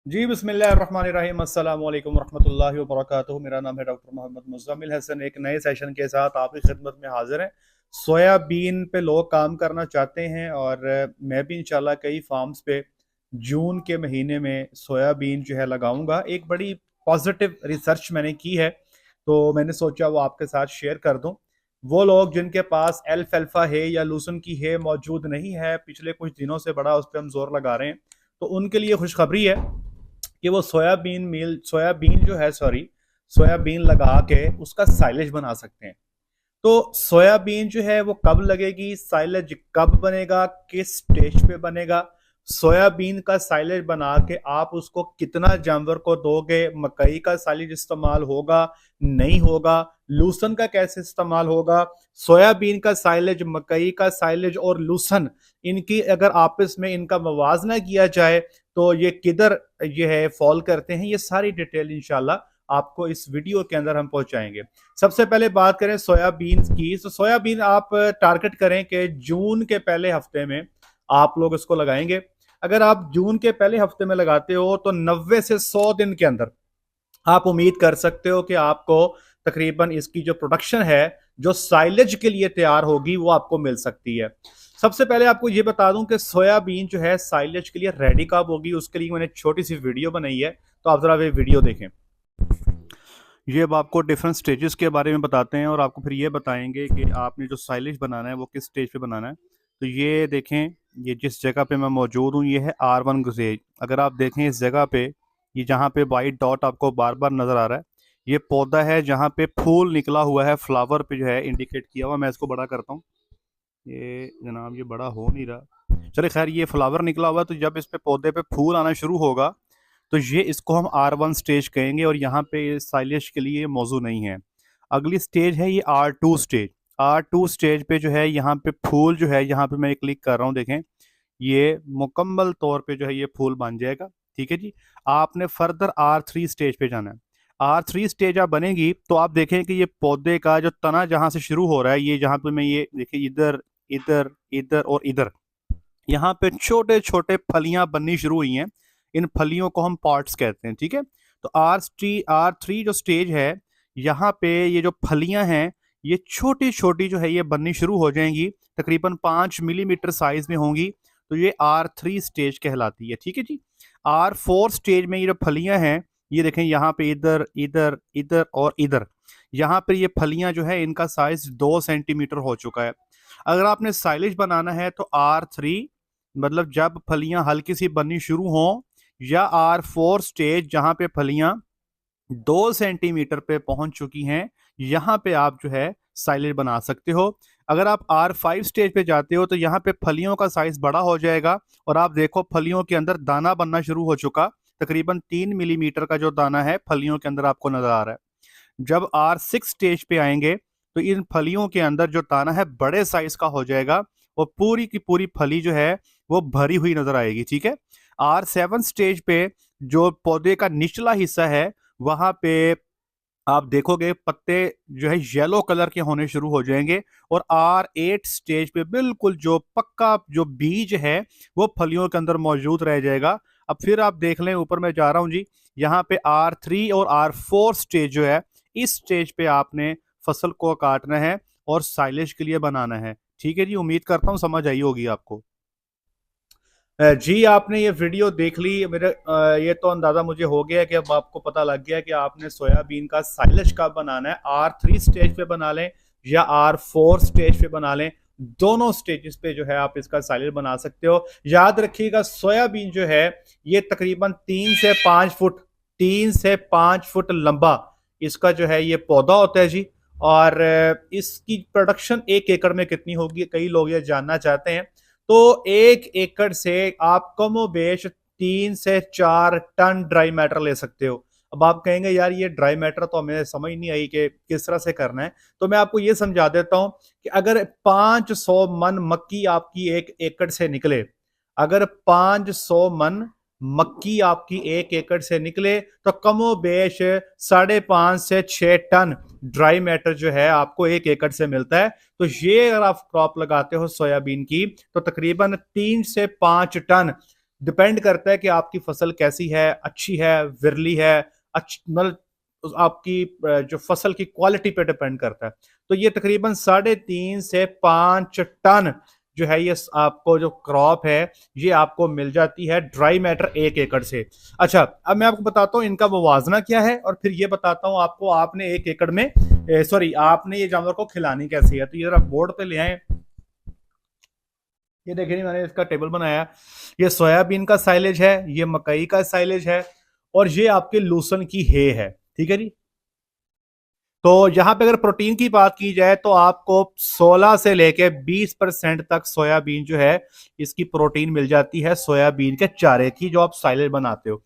जी बिस्मिल्लाहिर्रहमानिर्रहीम अस्सलाम वालेकुम रहमतुल्लाहि व बरकातुहू। मेरा नाम है डॉक्टर मोहम्मद मुज़्ज़मिल हसन। एक नए सेशन के साथ आपकी खिदमत में हाजिर हैं। सोयाबीन पे लोग काम करना चाहते हैं और मैं भी इंशाल्लाह कई फार्म्स पे जून के महीने में सोयाबीन जो है लगाऊंगा। एक बड़ी पॉजिटिव रिसर्च मैंने की है, तो मैंने सोचा वो आपके साथ शेयर कर दूं। वो लोग जिनके पास एल्फाल्फा है या लूसन की है मौजूद नहीं है, पिछले कुछ दिनों से बड़ा उस पर हम जोर लगा रहे हैं, तो उनके लिए खुशखबरी है कि वो सोयाबीन जो है, सॉरी, सोयाबीन लगा के उसका साइलेज बना सकते हैं। तो सोयाबीन जो है वो कब लगेगी, साइलेज कब बनेगा, किस स्टेज पे बनेगा, सोयाबीन का साइलेज बना के आप उसको कितना जानवर को दोगे, मकई का साइलेज इस्तेमाल होगा नहीं होगा, लूसन का कैसे इस्तेमाल होगा, सोयाबीन का साइलेज, मकई का साइलेज और लूसन, इनकी अगर आपस में इनका मवाजना किया जाए तो ये किधर ये है फॉल करते हैं, ये सारी डिटेल इंशाल्लाह आपको इस वीडियो के अंदर हम पहुंचाएंगे। सबसे पहले बात करें सोयाबीन की, तो सोयाबीन आप टारगेट करें कि जून के पहले हफ्ते में आप लोग इसको लगाएंगे। अगर आप जून के पहले हफ्ते में लगाते हो तो 90 से 100 दिन के अंदर आप उम्मीद कर सकते हो कि आपको तकरीबन इसकी जो प्रोडक्शन है, जो साइलेज के लिए तैयार होगी, वो आपको मिल सकती है। सबसे पहले आपको ये बता दूं कि सोयाबीन जो है साइलेज के लिए रेडी कब होगी, उसके लिए मैंने छोटी सी वीडियो बनाई है, तो आप जरा वे वीडियो देखें। ये अब आपको डिफरेंट स्टेजेस के बारे में बताते हैं और आपको फिर ये बताएंगे कि आपने जो साइलेज बनाना है वो किस स्टेज पे बनाना है। तो ये देखें, ये जिस जगह पे मैं मौजूद हूँ ये है R1 ग्रेज। अगर आप देखें इस जगह पे, ये जहाँ पे वाइट डॉट आपको बार बार नज़र आ रहा है, ये पौधा है जहाँ पे फूल निकला हुआ है, फ्लावर पे जो है इंडिकेट किया हुआ। मैं इसको बड़ा करता हूँ, ये जनाब ये बड़ा हो नहीं रहा, चले खैर, ये फ्लावर निकला हुआ है। तो जब इस पे पौधे पे फूल आना शुरू होगा तो ये इसको हम R1 स्टेज कहेंगे और यहाँ पे साइलेज के लिए मौजू नहीं है। अगली स्टेज है ये R2 स्टेज। R2 स्टेज पे जो है यहाँ पे फूल जो है, यहाँ पे मैं क्लिक कर रहा हूँ, देखें ये मुकम्मल तौर पे जो है ये फूल बन जाएगा। ठीक है जी। आपने फर्दर R3 स्टेज पे जाना है। R3 स्टेज आप बनेगी तो आप देखें कि ये पौधे का जो तना जहाँ से शुरू हो रहा है, ये जहाँ पे मैं ये देखिए इधर इधर इधर और इधर, यहाँ पे छोटे छोटे फलियां बननी शुरू हुई हैं। इन फलियों को हम पार्ट्स कहते हैं। ठीक है। तो R3 जो स्टेज है, यहाँ पे ये जो फलियां हैं ये छोटी छोटी जो है ये बननी शुरू हो जाएंगी, तकरीबन 5 मिलीमीटर साइज में होंगी। तो ये R3 स्टेज कहलाती है। ठीक है जी। R4 स्टेज में ये जो फलियां हैं, ये देखें यहाँ पे इधर इधर इधर और इधर, यहाँ पे ये फलियां जो है इनका साइज 2 सेंटीमीटर हो चुका है। अगर आपने साइलेज बनाना है तो R3, मतलब जब फलियां हल्की सी बननी शुरू हो, या R4 स्टेज जहां पे फलियां 2 सेंटीमीटर पे पहुंच चुकी हैं, यहां पे आप जो है साइलेज बना सकते हो। अगर आप R5 स्टेज पे जाते हो तो यहाँ पे फलियों का साइज बड़ा हो जाएगा और आप देखो फलियों के अंदर दाना बनना शुरू हो चुका। तकरीबन 3 मिलीमीटर का जो दाना है फलियों के अंदर आपको नजर आ रहा है। जब R6 स्टेज पे आएंगे तो इन फलियों के अंदर जो दाना है बड़े साइज का हो जाएगा और पूरी की पूरी फली जो है वो भरी हुई नजर आएगी। ठीक है। R7 स्टेज पे जो पौधे का निचला हिस्सा है, वहां पे आप देखोगे पत्ते जो है येलो कलर के होने शुरू हो जाएंगे और R8 स्टेज पे बिल्कुल जो पक्का जो बीज है वो फलियों के अंदर मौजूद रह जाएगा। अब फिर आप देख लें, ऊपर मैं जा रहा हूं जी, यहाँ पे R3 और R4 स्टेज जो है, इस स्टेज पे आपने फसल को काटना है और साइलेज के लिए बनाना है। ठीक है जी। उम्मीद करता हूँ समझ आई होगी आपको। जी आपने ये वीडियो देख ली, मेरे ये तो अंदाजा मुझे हो गया कि अब आपको पता लग गया कि आपने सोयाबीन का साइलेज कब बनाना है। R3 स्टेज पे बना लें या R4 स्टेज पे बना लें, दोनों स्टेजेस पे जो है आप इसका साइलेज बना सकते हो। याद रखिएगा सोयाबीन जो है ये तकरीबन 3 से 5 फुट, 3 से 5 फुट लंबा इसका जो है ये पौधा होता है जी। और इसकी प्रोडक्शन 1 एकड़ में कितनी होगी, कई लोग ये जानना चाहते हैं। तो 1 एकड़ से आप कमोबेश 3 से 4 टन ड्राई मैटर ले सकते हो। अब आप कहेंगे यार ये ड्राई मैटर तो हमें समझ नहीं आई कि किस तरह से करना है, तो मैं आपको ये समझा देता हूं कि अगर 500 मन मक्की आपकी 1 एकड़ से निकले, अगर 500 मन मक्की आपकी 1 एकड़ से निकले तो कमोबेश 5.5 से 6 टन ड्राई मैटर जो है आपको 1 एकड़ से मिलता है। तो ये अगर आप क्रॉप लगाते हो सोयाबीन की तो तकरीबन 3 से 5 टन डिपेंड करता है कि आपकी फसल कैसी है, अच्छी है, विरली है, मतलब आपकी जो फसल की क्वालिटी पे डिपेंड करता है। तो ये तकरीबन 3.5 से 5 टन जो है ये आपको जो क्रॉप है ये आपको मिल जाती है ड्राई मैटर 1 एकड़ से। अच्छा, अब मैं आपको बताता हूँ इनका मुवाजना क्या है और फिर ये बताता हूँ आपको आपने 1 एकड़ में सॉरी आपने ये जानवर को खिलानी कैसी है। तो ये जरा बोर्ड पे ले आए, ये देखिए मैंने इसका टेबल बनाया। ये सोयाबीन का साइलेज है, ये मकई का साइलेज है और ये आपके लूसन की है, ठीक है जी। तो यहां पे अगर प्रोटीन की बात की जाए तो आपको 16 से लेके 20% तक सोयाबीन जो है इसकी प्रोटीन मिल जाती है सोयाबीन के चारे की, जो आप साइलेज बनाते हो।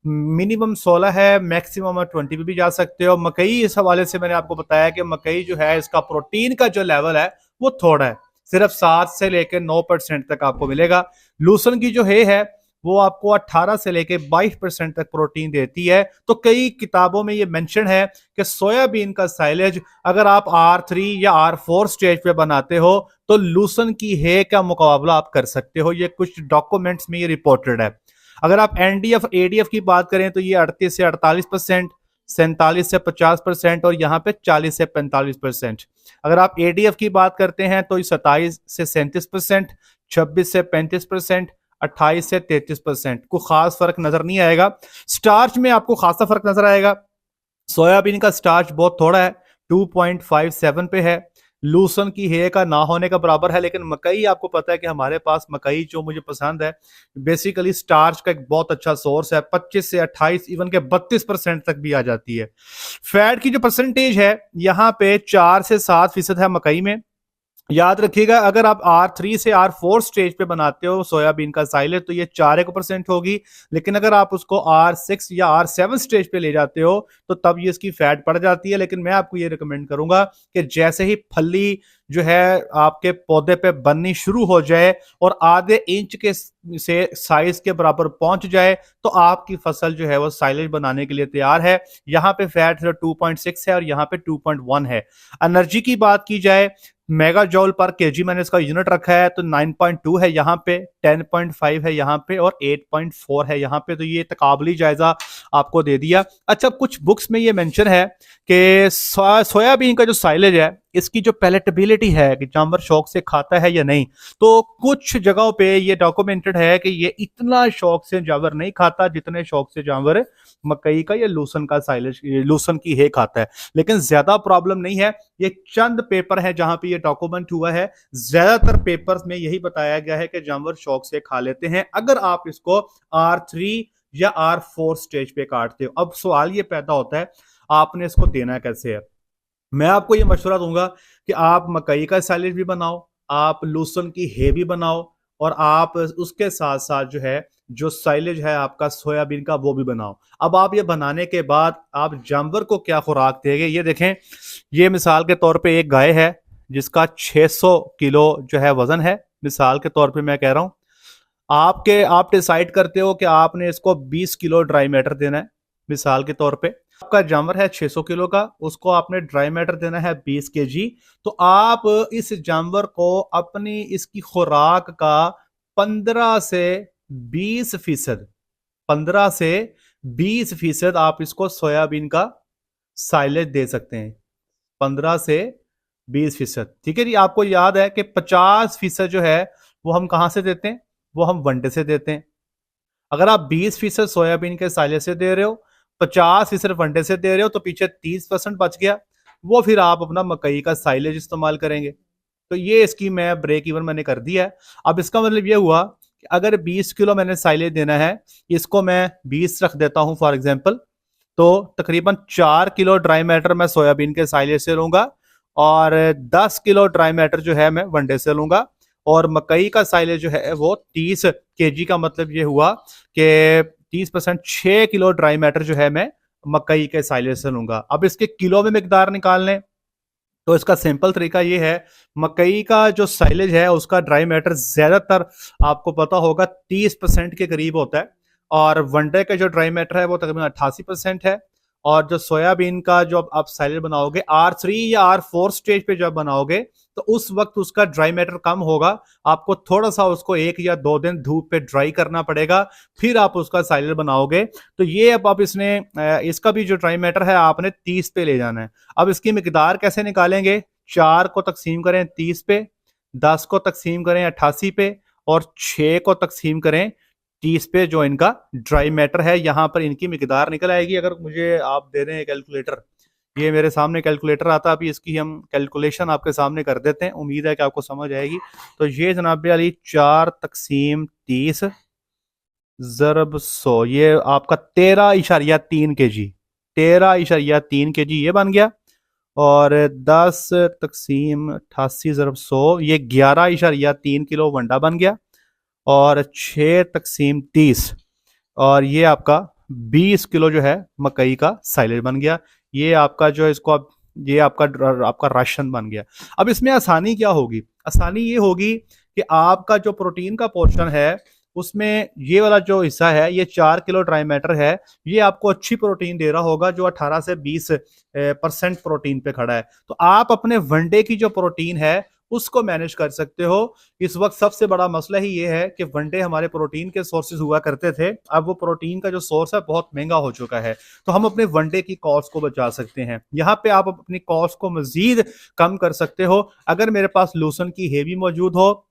मिनिमम 16 है, मैक्सिमम 20 पे भी जा सकते हो। मकई इस हवाले से मैंने आपको बताया कि मकई जो है इसका प्रोटीन का जो लेवल है वो थोड़ा है, सिर्फ 7 से लेकर 9% तक आपको मिलेगा। लूसन की जो है वो आपको 18 से लेके 22% तक प्रोटीन देती है। तो कई किताबों में ये मेंशन है कि सोयाबीन का साइलेज अगर आप R3 या R4 स्टेज पे बनाते हो तो लूसन की का मुकाबला आप कर सकते हो। ये कुछ डॉक्यूमेंट्स में ये रिपोर्टेड है। अगर आप एनडीएफ एडीएफ की बात करें तो ये 38 से 48%, 47 से 50% और यहाँ पे 40 से 45%। अगर आप एडीएफ की बात करते हैं तो 27 से 37%, 26 से 35%, 28 से 33%। को खास फर्क नजर नहीं आएगा। स्टार्च में आपको खासा फर्क नजर आएगा। सोयाबीन का स्टार्च बहुत थोड़ा है, 2.57 पे है। लूसन की का ना होने का बराबर है। लेकिन मकई आपको पता है कि हमारे पास मकई जो मुझे पसंद है बेसिकली स्टार्च का एक बहुत अच्छा सोर्स है, 25 से 28 इवन के 32% तक भी आ जाती है। फैट की जो परसेंटेज है यहाँ पे 4 से 7% है मकई में। याद रखिएगा अगर आप R3 से R4 स्टेज पे बनाते हो सोयाबीन का साइलेज तो ये 4% होगी। लेकिन अगर आप उसको R6 या R7 स्टेज पे ले जाते हो तो तब ये इसकी फैट बढ़ जाती है। लेकिन मैं आपको ये रिकमेंड करूंगा कि जैसे ही फली जो है आपके पौधे पे बननी शुरू हो जाए और आधे इंच के से साइज के बराबर पहुंच जाए तो आपकी फसल जो है वो साइलेज बनाने के लिए तैयार है। यहाँ पे फैट 2.6 है और यहाँ पे 2.1 है। एनर्जी की बात की जाए मेगा जॉल पर केजी मैंने इसका यूनिट रखा है तो 9.2 है यहाँ पे, 10.5 है यहाँ पे और 8.4 है यहाँ पे। तो ये तकाबली जायजा आपको दे दिया। अच्छा, कुछ बुक्स में ये मेंशन है कि सोयाबीन का जो साइलेज है इसकी जो पैलेटेबिलिटी है कि जानवर शौक से खाता है या नहीं, तो कुछ जगहों पे ये डॉक्यूमेंटेड है कि ये इतना शौक से जानवर नहीं खाता जितने शौक से जानवर मकई का या लूसन का साइलेज लूसन की खाता है। लेकिन ज्यादा प्रॉब्लम नहीं है। ये चंद पेपर है जहां पे ये डॉक्यूमेंट हुआ है। ज्यादातर पेपर्स में यही बताया गया है कि जानवर शौक से खा लेते हैं अगर आप इसको R3 या R4 स्टेज पे काटते हो। अब सवाल ये पैदा होता है आपने इसको देना कैसे है। मैं आपको ये मशवरा दूंगा कि आप मकई का साइलेज भी बनाओ, आप लूसन की भी बनाओ और आप उसके साथ साथ जो है जो साइलेज है आपका सोयाबीन का वो भी बनाओ। अब आप ये बनाने के बाद आप जानवर को क्या खुराक देंगे ये देखें। ये मिसाल के तौर पे एक गाय है जिसका 600 किलो जो है वजन है, मिसाल के तौर पे मैं कह रहा हूं। आप डिसाइड करते हो कि आपने इसको 20 किलो ड्राई मैटर देना है। मिसाल के तौर पे आपका जानवर है 600 किलो का, उसको आपने ड्राई मैटर देना है 20 केजी। तो आप इस जानवर को अपनी इसकी खुराक का 15 से 20%, 15 से 20% आप इसको सोयाबीन का साइलेज दे सकते हैं। 15 से 20%, ठीक है जी। आपको याद है कि 50% जो है वो हम कहां से देते हैं, वो हम वनडे से देते हैं। अगर आप 20% सोयाबीन के साइलेज से दे रहे हो, 50% वनडे से दे रहे हो तो पीछे 30% बच गया, वो फिर आप अपना मकई का साइलेज इस्तेमाल करेंगे। तो ये इसकी मैं ब्रेक इवन मैंने कर दिया है। अब इसका मतलब ये हुआ कि अगर 20 किलो मैंने साइलेज देना है, इसको मैं 20 रख देता हूं फॉर एग्जांपल, तो तकरीबन 4 किलो ड्राई मैटर मैं सोयाबीन के साइलेज से लूंगा और 10 किलो ड्राई मैटर जो है मैं वनडे से लूंगा और मकई का साइलेज जो है वो 30 केजी का मतलब ये हुआ कि 30%, 6 किलो ड्राई मैटर जो है मैं मकई के साइलेज से लूंगा। अब इसके किलो में मिकदार निकाल लें तो इसका सिंपल तरीका ये है, मकई का जो साइलेज है उसका ड्राई मैटर ज्यादातर आपको पता होगा 30% के करीब होता है और वनडे का जो ड्राई मैटर है वो तकरीबन 88% है और जो सोयाबीन का जो आप साइलेज बनाओगे R3 या R4 स्टेज पे जब बनाओगे तो उस वक्त उसका ड्राई मैटर कम होगा। आपको थोड़ा सा उसको 1 या 2 दिन धूप पे ड्राई करना पड़ेगा, फिर आप उसका साइलेज बनाओगे। तो ये अब आप इसका भी जो ड्राई मैटर है आपने 30 पे ले जाना है। अब इसकी मिकदार कैसे निकालेंगे? 4 को तकसीम करें 30 पे, 10 को तकसीम करें 88 पे, और 6 को तकसीम करें 30 पे, जो इनका ड्राई मैटर है यहां पर इनकी मिकदार निकल आएगी। अगर मुझे आप दे दें कैलकुलेटर, ये मेरे सामने कैलकुलेटर आता है, अभी इसकी हम कैलकुलेशन आपके सामने कर देते हैं, उम्मीद है कि आपको समझ आएगी। तो ये जनाब अली 4 तकसीम 30 ज़रब 100, ये आपका 13.3 kg, 13.3 kg ये बन गया। और 10 तकसीम 88 ज़रब 100, ये 11.3 किलो वंडा बन गया। और 6 तकसीम 30, और ये आपका 20 किलो जो है मकई का साइलेज बन गया। ये आपका जो इसको आप, ये आपका राशन बन गया। अब इसमें आसानी क्या होगी? आसानी ये होगी कि आपका जो प्रोटीन का पोर्शन है उसमें ये वाला जो हिस्सा है, ये 4 किलो ड्राई मैटर है, ये आपको अच्छी प्रोटीन दे रहा होगा, जो 18 से 20% प्रोटीन पे खड़ा है। तो आप अपने वनडे की जो प्रोटीन है उसको मैनेज कर सकते हो। इस वक्त सबसे बड़ा मसला ही ये है कि वनडे हमारे प्रोटीन के सोर्सेज हुआ करते थे, अब वो प्रोटीन का जो सोर्स है बहुत महंगा हो चुका है। तो हम अपने वनडे की कॉस्ट को बचा सकते हैं। यहाँ पे आप अपनी कॉस्ट को मजीद कम कर सकते हो अगर मेरे पास लूसन की हेवी मौजूद हो,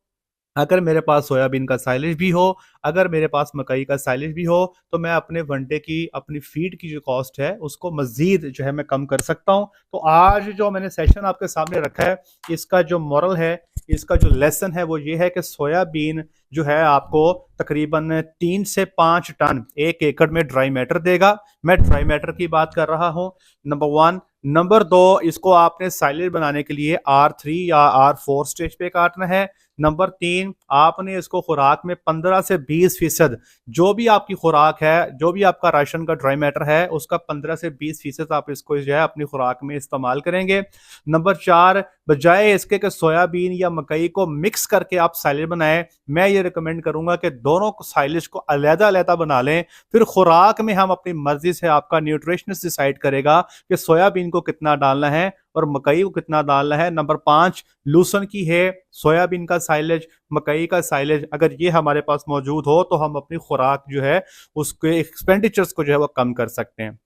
अगर मेरे पास सोयाबीन का साइलेज भी हो, अगर मेरे पास मकई का साइलेज भी हो, तो मैं अपने वनडे की अपनी फीड की जो कॉस्ट है उसको मजीद जो है मैं कम कर सकता हूं। तो आज जो मैंने सेशन आपके सामने रखा है, इसका जो मॉरल है, इसका जो लेसन है वो ये है कि सोयाबीन जो है आपको तकरीबन 3 से 5 टन 1 एकड़ में ड्राई मैटर देगा। मैं ड्राई मैटर की बात कर रहा हूं, नंबर 1। नंबर 2, इसको आपने साइलेज बनाने के लिए R3 या R4 स्टेज पे काटना है। नंबर 3, आपने इसको खुराक में 15 से 20% जो भी आपकी खुराक है, जो भी आपका राशन का ड्राई मैटर है, उसका 15 से 20% आप इसको जो है अपनी खुराक में इस्तेमाल करेंगे। नंबर 4, बजाय इसके कि सोयाबीन या मकई को मिक्स करके आप साइलेज बनाएं, मैं ये रिकमेंड करूंगा कि दोनों साइलेज को अलग अलग बना लें। फिर खुराक में हम अपनी मर्जी से, आपका न्यूट्रिशनिस्ट डिसाइड करेगा कि सोयाबीन को कितना डालना है और मकई को कितना डालना है। नंबर 5, लूसन की है सोयाबीन का साइलेज, मकई का साइलेज, अगर ये हमारे पास मौजूद हो तो हम अपनी खुराक जो है उसके एक्सपेंडिचर्स को जो है वो कम कर सकते हैं।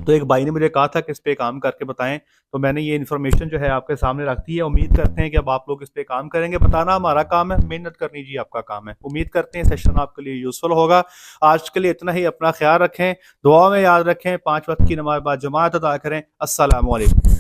तो एक भाई ने मुझे कहा था कि इस पे काम करके बताएं, तो मैंने ये इन्फॉर्मेशन जो है आपके सामने रख दी है। उम्मीद करते हैं कि अब आप लोग इस पे काम करेंगे। बताना हमारा काम है, मेहनत करनी जी आपका काम है। उम्मीद करते हैं सेशन आपके लिए यूजफुल होगा। आज के लिए इतना ही। अपना ख्याल रखें, दुआ में याद रखें, 5 वक्त की नमाज बाद जमात अदा करें। अस्सलाम वालेकुम।